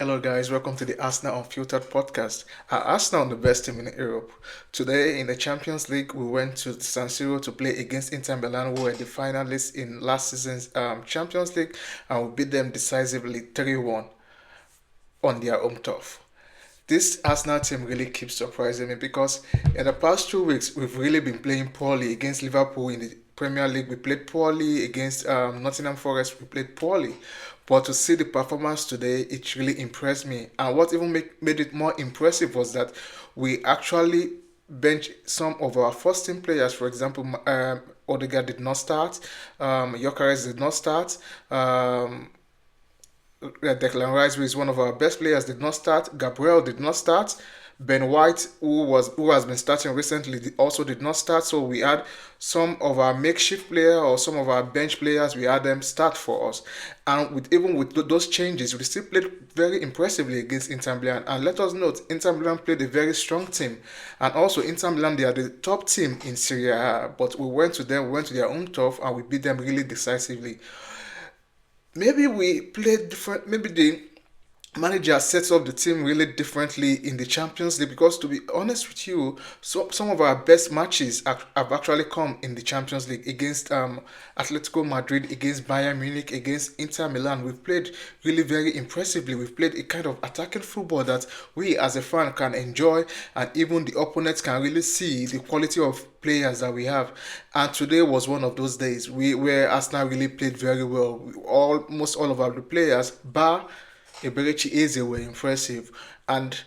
Hello, guys. Welcome to the Arsenal Unfiltered podcast. Are Arsenal the best team in Europe? Today, in the Champions League, we went to San Siro to play against Inter Milan, who were the finalists in last season's Champions League, and we beat them decisively 3-1 on their home turf. This Arsenal team really keeps surprising me because in the past 2 weeks, we've really been playing poorly against Liverpool in the Premier League. We played poorly against Nottingham Forest. We played poorly. But to see the performance today, it really impressed me. And what even made it more impressive was that we actually bench some of our first team players. For example, Odegaard did not start. Gyökeres did not start. Declan Rice, who is one of our best players, did not start. Gabriel did not start. Ben White, who has been starting recently, also did not start. So we had some of our makeshift player or some of our bench players. We had them start for us, and even with those changes, we still played very impressively against Inter Milan. And let us note, Inter Milan played a very strong team, and also Inter Milan, they are the top team in Serie A. But we went to them, we went to their own turf, and we beat them really decisively. Maybe we played different. Maybe the manager sets up the team really differently in the Champions League because, to be honest with you, some of our best matches have actually come in the Champions League against Atletico Madrid, against Bayern Munich, against Inter Milan. We've played really very impressively. We've played a kind of attacking football that we as a fan can enjoy, and even the opponents can really see the quality of players that we have. And today was one of those days where Arsenal really played very well. Almost all of our players, bar Eberechi Eze, were impressive. And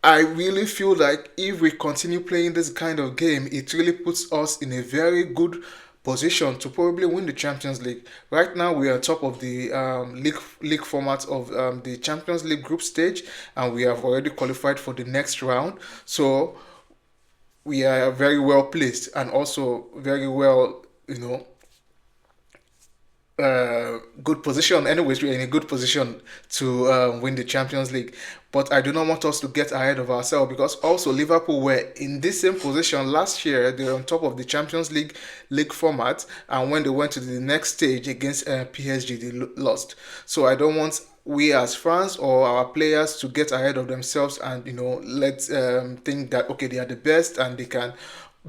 I really feel like if we continue playing this kind of game, it really puts us in a very good position to probably win the Champions League. Right now, we are top of the league format of the Champions League group stage, and we have already qualified for the next round. So we are very well placed and also very well, good position. Anyways, we're in a good position to win the Champions League. But I do not want us to get ahead of ourselves because also Liverpool were in this same position last year. They were on top of the Champions League format, and when they went to the next stage against PSG, they lost. So I don't want we as fans or our players to get ahead of themselves and let think that okay, they are the best and they can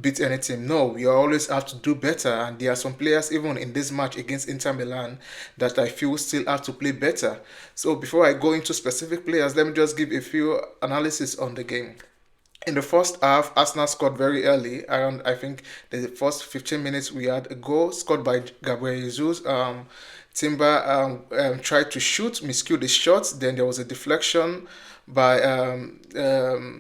beat any team. No, we always have to do better, and there are some players even in this match against Inter Milan that I feel still have to play better. So before I go into specific players, let me just give a few analysis on the game. In the first half, Arsenal scored very early. Around, I think, the first 15 minutes, we had a goal scored by Gabriel Jesus. Timber tried to shoot, miscued the shot. Then there was a deflection by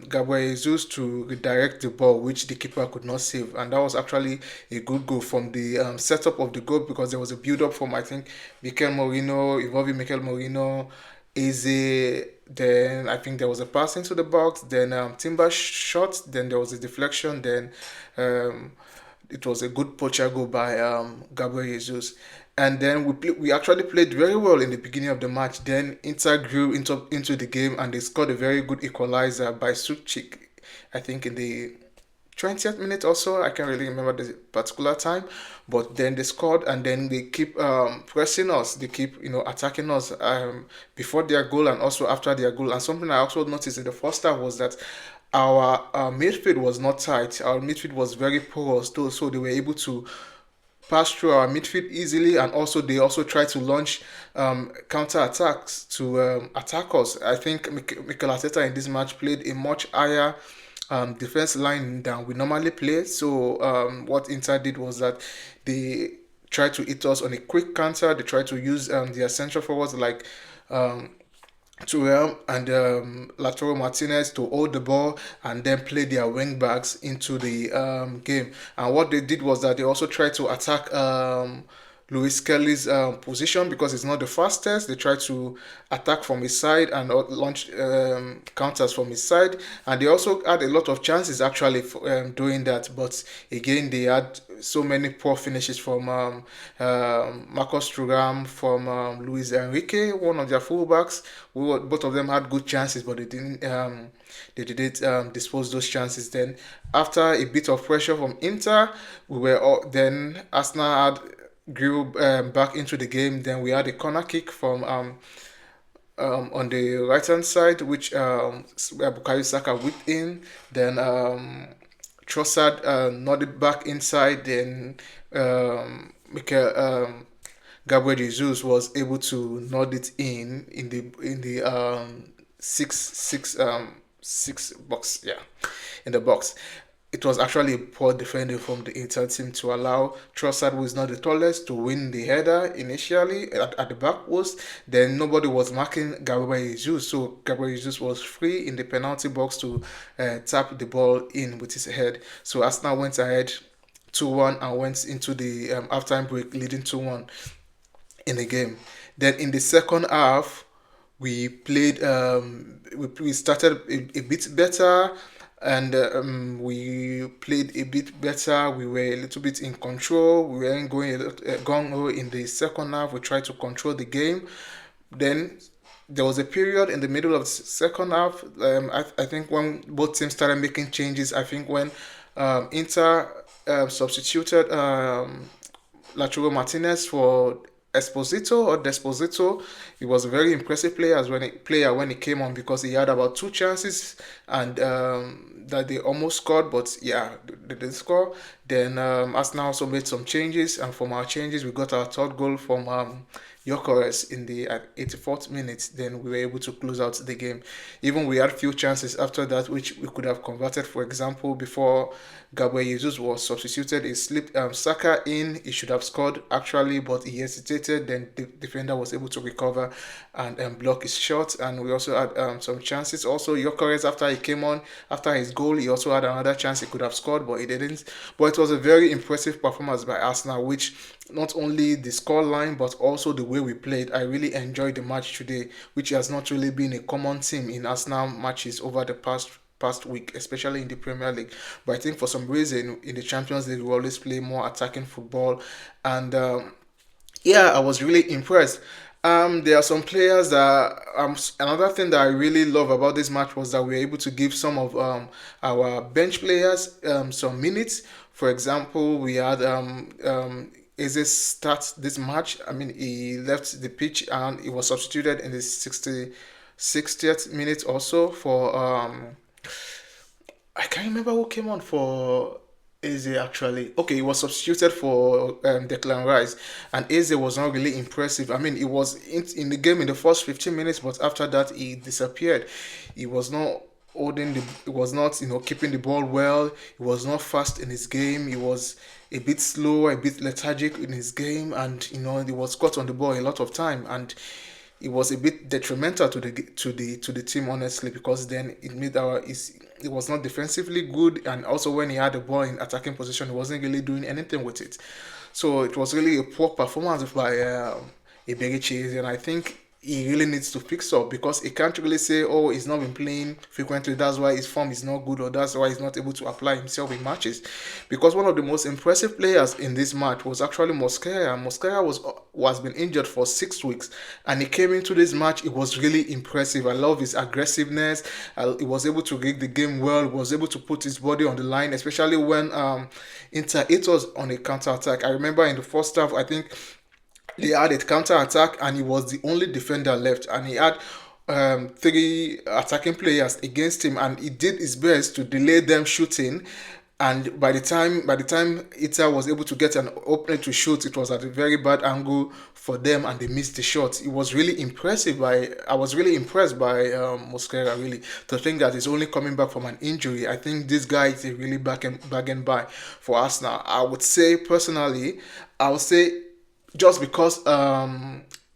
Gabriel Jesus to redirect the ball, which the keeper could not save. And that was actually a good goal from the setup of the goal because there was a build up from, I think, Mikel Moreno, involving Mikel Moreno, Eze. Then I think there was a pass into the box. Then Timber shot. Then there was a deflection. Then um, it was a good poacher goal by Gabriel Jesus. And then we actually played very well in the beginning of the match. Then Inter grew into the game and they scored a very good equalizer by Suchik, I think in the 20th minute or so. I can't really remember the particular time, but then they scored and then they keep pressing us. They keep attacking us before their goal and also after their goal. And something I also noticed in the first half was that our midfield was not tight. Our midfield was very porous, though, so they were able to pass through our midfield easily, and also they also try to launch counter attacks to attack us. I think Mikel Arteta in this match played a much higher defense line than we normally play. So what Inter did was that they tried to hit us on a quick counter. They tried to use their central forwards like um, Turam and Latoro Martinez to hold the ball and then play their wing backs into the game. And what they did was that they also tried to attack Luis Kelly's position because it's not the fastest. They tried to attack from his side and launch counters from his side. And they also had a lot of chances actually for, doing that. But again, they had so many poor finishes from Marcos Thuram, from Luis Enrique, one of their fullbacks. Both of them had good chances, but they didn't dispose those chances. Then, after a bit of pressure from Inter, then Arsenal had grew back into the game. Then we had a corner kick from on the right hand side, which Bukayo Saka whipped in. Then Trossard nodded back inside. Then Mikel, Gabriel Jesus was able to nod it in the six box, yeah, in the box. It was actually a poor defending from the Inter team to allow Trossard, who is not the tallest, to win the header initially at the back post. Then nobody was marking Gabriel Jesus, so Gabriel Jesus was free in the penalty box to tap the ball in with his head. So Arsenal went ahead 2-1 and went into the halftime break leading 2-1 in the game. Then in the second half, we played. We started a bit better, and we played a bit better. We were a little bit in control. We weren't going a little gung ho in the second half. We tried to control the game. Then there was a period in the middle of the second half. I think when both teams started making changes. I think when Inter substituted Lautaro Martinez for Esposito or Desposito. He was a very impressive player when he came on because he had about two chances and that they almost scored, but yeah, they didn't score. Then Arsenal also made some changes, and from our changes, we got our third goal from Gyökeres in the at 84th minute. Then we were able to close out the game. Even we had few chances after that, which we could have converted. For example, before Gabriel Jesus was substituted, he slipped Saka in. He should have scored actually, but he hesitated. Then the defender was able to recover and block his shot. And we also had some chances. Also, Gyökeres, after he came on, after his goal, he also had another chance he could have scored, but he didn't. But it was a very impressive performance by Arsenal, which not only the score line but also the way we played. I really enjoyed the match today, which has not really been a common theme in Arsenal matches over the past week, especially in the Premier League. But I think for some reason in the Champions League we always play more attacking football, and yeah, I was really impressed. There are some players that another thing that I really love about this match was that we were able to give some of our bench players some minutes. For example, we had Eze start this match. I mean, he left the pitch and he was substituted in the 60th minute or so for I can't remember who came on for Eze actually. Okay, he was substituted for Declan Rice, and Eze was not really impressive. I mean, he was in the game in the first 15 minutes, but after that he disappeared. He was not he was not keeping the ball well. He was not fast in his game. He was a bit slow, a bit lethargic in his game, and he was caught on the ball a lot of time, and it was a bit detrimental to the team honestly, because then it was not defensively good, and also when he had the ball in attacking position he wasn't really doing anything with it. So it was really a poor performance by Iberichi, and I think he really needs to fix up, because he can't really say, oh, he's not been playing frequently, that's why his form is not good, or that's why he's not able to apply himself in matches. Because one of the most impressive players in this match was actually Mosquera. Mosquera was been injured for 6 weeks, and he came into this match. It was really impressive. I love his aggressiveness. He was able to read the game well. He was able to put his body on the line, especially when Inter it was on a counter attack. I remember in the first half, I think they had a counter attack, and he was the only defender left, and he had three attacking players against him, and he did his best to delay them shooting. And by the time Ita was able to get an opening to shoot, it was at a very bad angle for them, and they missed the shot. It was really impressive. I was really impressed by Mosquera, really, to think that he's only coming back from an injury. I think this guy is a really back and buy for Arsenal. I would say just because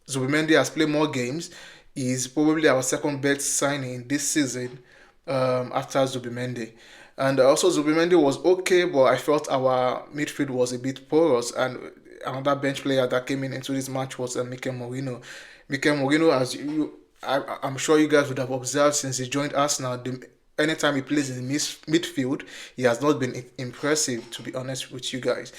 Zubimendi has played more games, he's probably our second best signing this season after Zubimendi. And also Zubimendi was okay, but I felt our midfield was a bit porous. And another bench player that came into this match was Mikel Moreno. Mikel Moreno, I'm sure you guys would have observed since he joined Arsenal, anytime he plays in the midfield, he has not been impressive, to be honest with you guys.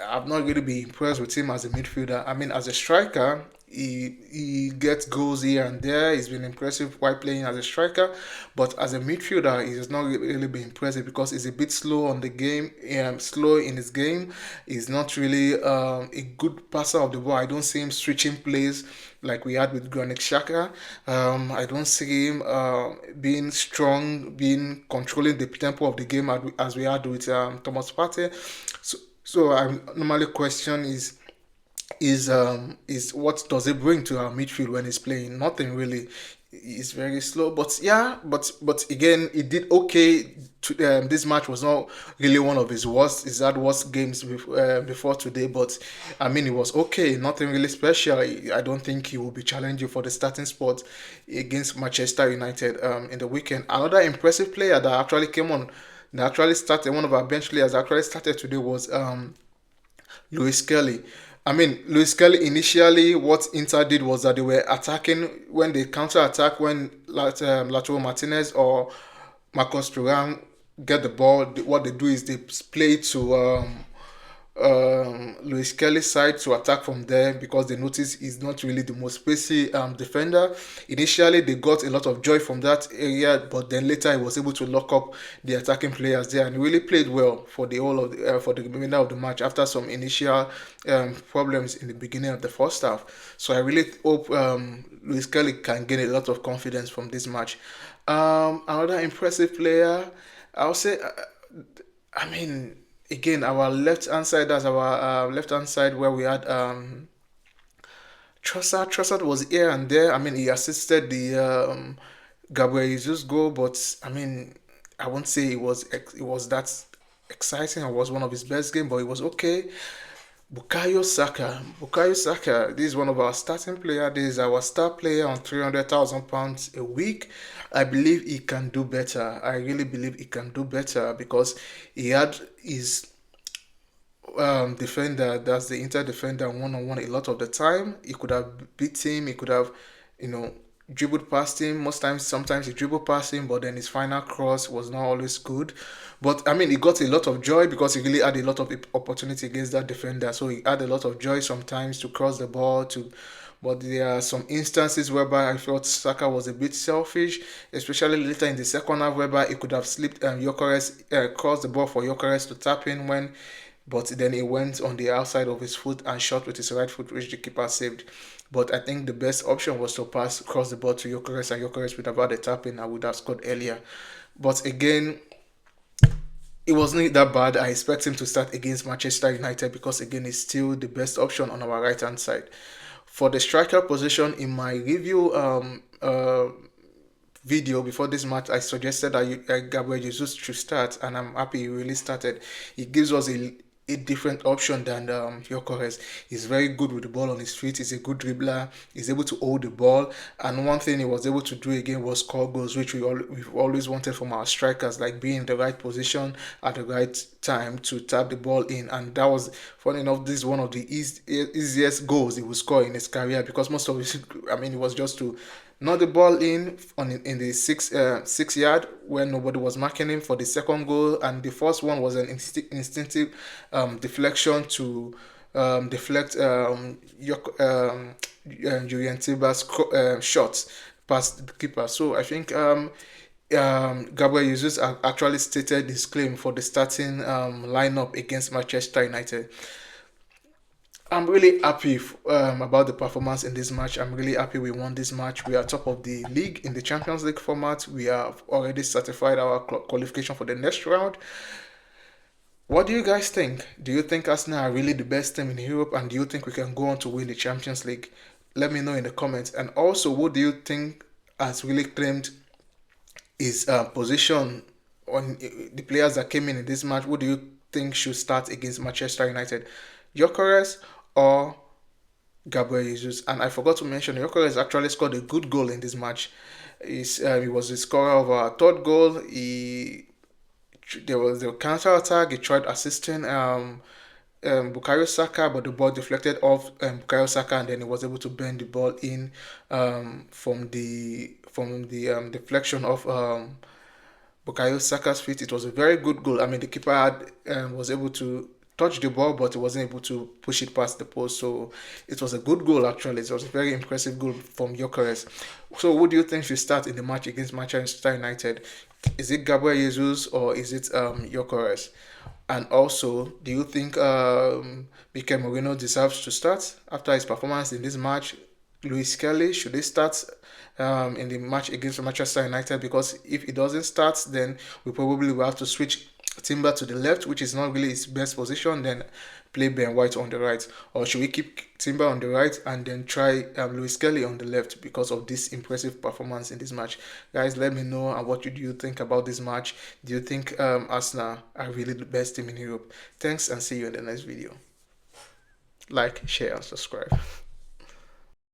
I've not really been impressed with him as a midfielder. I mean, as a striker, he gets goals here and there. He's been impressive while playing as a striker, but as a midfielder, he has not really been impressive because he's a bit slow on the game, slow in his game. He's not really a good passer of the ball. I don't see him switching plays like we had with Granit Xhaka. I don't see him being strong, being controlling the tempo of the game as we had with Thomas Partey. So I normally question is what does it bring to our midfield when he's playing? Nothing really. He's very slow, but yeah, but again, he did okay. This match was not really one of his worst. His had worst games before today, but I mean, it was okay. Nothing really special. I don't think he will be challenging for the starting spot against Manchester United in the weekend. Another impressive player that actually came on, that actually started, one of our bench players that actually started today was Luis Kelly. I mean, Luis Kelly initially, what Inter did was that they were attacking when they counter attack when Lautaro Martinez or Marcos Thuram get the ball. What they do is they play to Luis Kelly's side to attack from there because they notice he's not really the most spacey defender. Initially, they got a lot of joy from that area, but then later he was able to lock up the attacking players there and he really played well for the whole of for the remainder of the match after some initial problems in the beginning of the first half. So I really hope Luis Kelly can gain a lot of confidence from this match. Another impressive player, I'll say. I mean, again, our left hand side, that's our left hand side where we had Trossard. Trossard was here and there. I mean, he assisted the Gabriel Jesus goal, but I mean, I won't say it was that exciting. It was one of his best games, but it was okay. Bukayo Saka. Bukayo Saka. This is one of our starting players. This is our star player on £300,000 a week. I believe he can do better. I really believe he can do better because he had his defender, that's the Inter defender, one on one a lot of the time. He could have beat him. He could have, you know, dribbled past him. Most times, sometimes he dribbled past him, but then his final cross was not always good. But I mean, he got a lot of joy because he really had a lot of opportunity against that defender. So he had a lot of joy sometimes to cross the ball to. But there are some instances whereby I felt Saka was a bit selfish, especially later in the second half, whereby he could have slipped Gyökeres, crossed the ball for Gyökeres to tap in when, but then he went on the outside of his foot and shot with his right foot, which the keeper saved. But I think the best option was to pass across the ball to Gyökeres, and Gyökeres would have had a tap in and would have scored earlier. But again, it wasn't that bad. I expect him to start against Manchester United because again, he's still the best option on our right hand side. For the striker position, in my review video before this match, I suggested that Gabriel Jesus should start, and I'm happy he really started. He gives us a different option than Gyökeres. He's very good with the ball on his feet. He's a good dribbler. He's able to hold the ball. And one thing he was able to do again was score goals, which we've always wanted from our strikers, like being in the right position at the right time to tap the ball in. And that was, funny enough, this is one of the easiest goals he would score in his career because most of his, I mean, it was just to not the ball in the 6 yard when nobody was marking him for the second goal, and the first one was an instinctive deflection to deflect Julian Timber's shot past the keeper. So I think Gabriel Jesus actually stated his claim for the starting lineup against Manchester United. I'm really happy about the performance in this match. I'm really happy we won this match. We are top of the league in the Champions League format. We have already certified our qualification for the next round. What do you guys think? Do you think Arsenal are really the best team in Europe, and do you think we can go on to win the Champions League? Let me know in the comments. And also, what do you think has really claimed his position on the players that came in this match? What do you think should start against Manchester United? Gyökeres or Gabriel Jesus? And I forgot to mention, Gyökeres actually scored a good goal in this match. He was the scorer of our third goal. There was the counter attack. He tried assisting Bukayo Saka, but the ball deflected off Bukayo Saka, and then he was able to bend the ball in from the deflection of Bukayo Saka's feet. It was a very good goal. I mean, the keeper was able to touched the ball, but he wasn't able to push it past the post. So it was a good goal, actually. It was a very impressive goal from Gyökeres. So who do you think should start in the match against Manchester United? Is it Gabriel Jesus or is it Gyökeres? And also, do you think Mikel deserves to start after his performance in this match? Luis Kelly, should he start in the match against Manchester United? Because if he doesn't start, then we probably will have to switch Timber to the left, which is not really his best position, then play Ben White on the right. Or should we keep Timber on the right and then try Luis Kelly on the left because of this impressive performance in this match? Guys, let me know what do you think about this match. Do you think Arsenal are really the best team in Europe? Thanks and see you in the next video. Like, share, and subscribe.